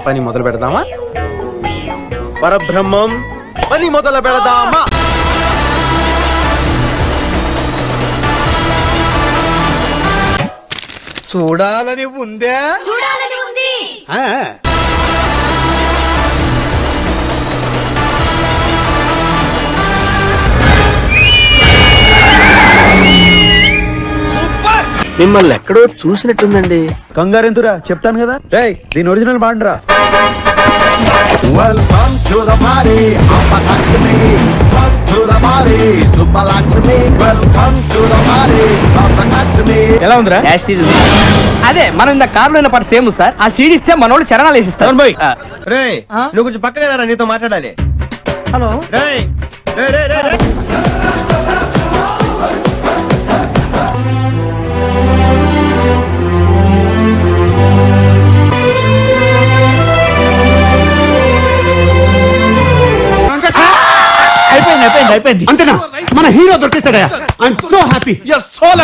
పని మొదలు పెడదామా? పరబ్రహ్మం, పని మొదలు పెడదామా? చూడాలని ఉందే. చూడాలని ఉంది. మిమ్మల్ని ఎక్కడో చూసినట్టుందండి. కంగారెందురా, చెప్తాను కదా. రేయ్, దీని ఒరిజినల్ పాడరా. Welcome to the party, Apatachmi. Come to the party, Supalachmi. Welcome to the party, Apatachmi. ఎలా ఉందిరా? అదే మనం ఇంత కారులో పాటు సేమ్ సార్. ఆ సీడ్ ఇస్తే మనోళ్ళు చరణాలు వేసిస్తారు. రేయ్, నువ్వు కొంచెం పక్కగా రా, నీతో మాట్లాడాలి. హలో రేయ్, రేయ్, రేయ్, రేయ్, రేయ్. అయిపోయింది అంతేనా? మన హీరో దొరికేస్తాడయా. I am so happy.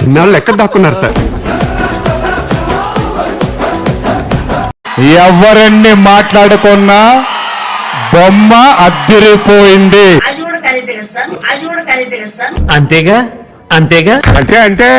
ఇన్నాళ్ళు ఎక్కడ దాక్కున్నారు సార్? ఎవరెన్ని మాట్లాడుకున్నా బొమ్మ అద్దిరిపోయింది. అంతేగా అంతేగా అంటే